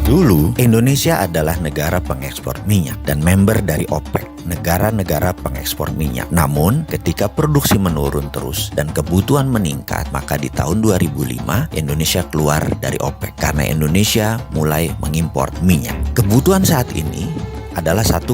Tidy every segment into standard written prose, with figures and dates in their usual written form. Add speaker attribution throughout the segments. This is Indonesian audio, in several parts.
Speaker 1: Dulu, Indonesia adalah negara pengekspor minyak dan member dari OPEC, negara-negara pengekspor minyak. Namun, ketika produksi menurun terus dan kebutuhan meningkat, maka di tahun 2005 Indonesia keluar dari OPEC karena Indonesia mulai mengimpor minyak. Kebutuhan saat ini adalah 1,5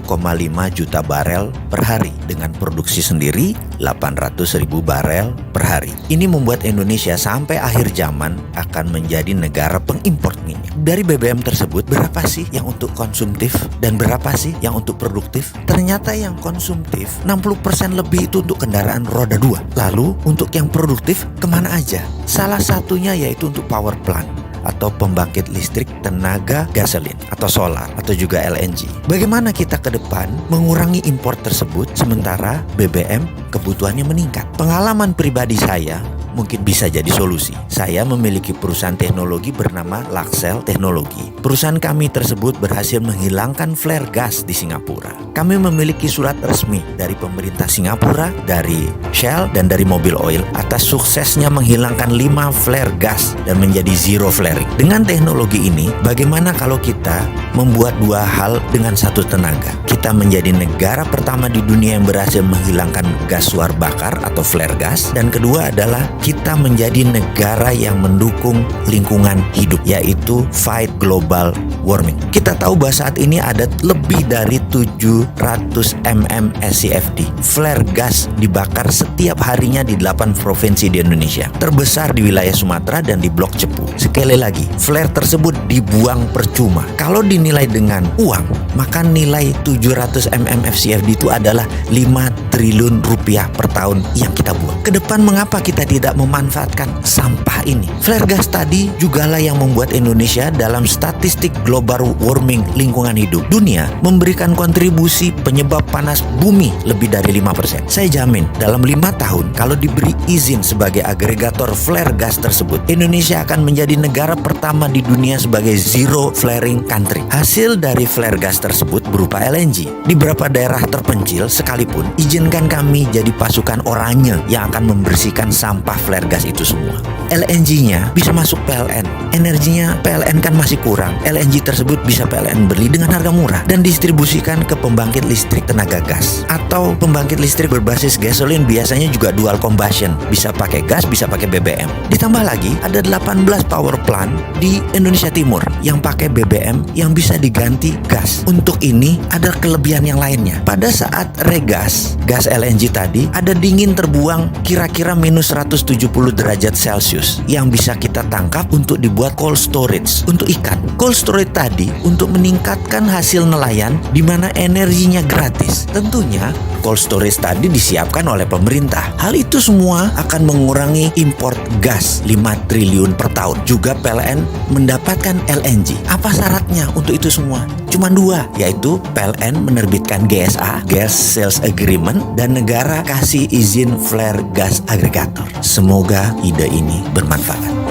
Speaker 1: juta barel per hari dengan produksi sendiri 800.000 barel per hari. Ini membuat Indonesia sampai akhir zaman akan menjadi negara pengimpor minyak. Dari BBM tersebut, berapa sih yang untuk konsumtif dan berapa sih yang untuk produktif? Ternyata yang konsumtif 60% lebih itu untuk kendaraan roda 2. Lalu untuk yang produktif kemana aja? Salah satunya yaitu untuk power plant atau pembangkit listrik tenaga gasolin atau solar atau juga LNG. Bagaimana kita ke depan mengurangi impor tersebut sementara BBM kebutuhannya meningkat? Pengalaman pribadi saya mungkin bisa jadi solusi. Saya memiliki perusahaan teknologi bernama Laxel Teknologi. Perusahaan kami tersebut berhasil menghilangkan flare gas di Singapura. Kami memiliki surat resmi dari pemerintah Singapura, dari Shell, dan dari Mobil Oil atas suksesnya menghilangkan 5 flare gas dan menjadi zero flaring. Dengan teknologi ini, bagaimana kalau kita membuat dua hal dengan satu tenaga? Kita menjadi negara pertama di dunia yang berhasil menghilangkan gas suar bakar atau flare gas, dan kedua adalah kita menjadi negara yang mendukung lingkungan hidup, yaitu fight global warming. Kita tahu bahwa saat ini ada lebih dari 700 mm SCFD flare gas dibakar setiap harinya di 8 provinsi di Indonesia, terbesar di wilayah Sumatera dan di Blok Cepu. Sekali lagi, flare tersebut dibuang percuma. Kalau dinilai dengan uang, maka nilai 700 mm FCFD itu adalah 5 triliun rupiah per tahun yang kita buang. Kedepan mengapa kita tidak memanfaatkan sampah ini? Flare gas tadi jugalah yang membuat Indonesia dalam statistik global warming lingkungan hidup dunia memberikan kontribusi penyebab panas bumi lebih dari 5%. Saya jamin dalam 5 tahun kalau diberi izin sebagai agregator flare gas tersebut, Indonesia akan menjadi negara pertama di dunia sebagai zero flaring country. Hasil dari flare gas tersebut berupa LNG. Di beberapa daerah terpencil sekalipun, izinkan kami jadi pasukan oranye yang akan membersihkan sampah flare gas itu semua. LNG-nya bisa masuk PLN. Energinya PLN kan masih kurang. LNG tersebut bisa PLN beli dengan harga murah dan distribusikan ke pembangkit listrik tenaga gas atau pembangkit listrik berbasis gasolin, biasanya juga dual combustion, bisa pakai gas, bisa pakai BBM. Ditambah lagi ada 18 power plant di Indonesia Timur yang pakai BBM yang bisa diganti gas. Untuk ini ada kelebihan yang lainnya. Pada saat regas gas LNG tadi ada dingin terbuang kira-kira minus 170 derajat Celcius yang bisa kita tangkap untuk dibuat cold storage untuk ikan. Cold storage tadi untuk meningkatkan hasil nelayan di mana energinya gratis. Tentunya cold storage tadi disiapkan oleh pemerintah. Hal itu semua akan mengurangi import gas 5 triliun per tahun. Juga PLN mendapatkan LNG. Apa syaratnya untuk itu semua? Cuma 2, yaitu PLN menerbitkan GSA, Gas Sales Agreement, dan negara kasih izin flare gas agregator. Semoga ide ini bermanfaat.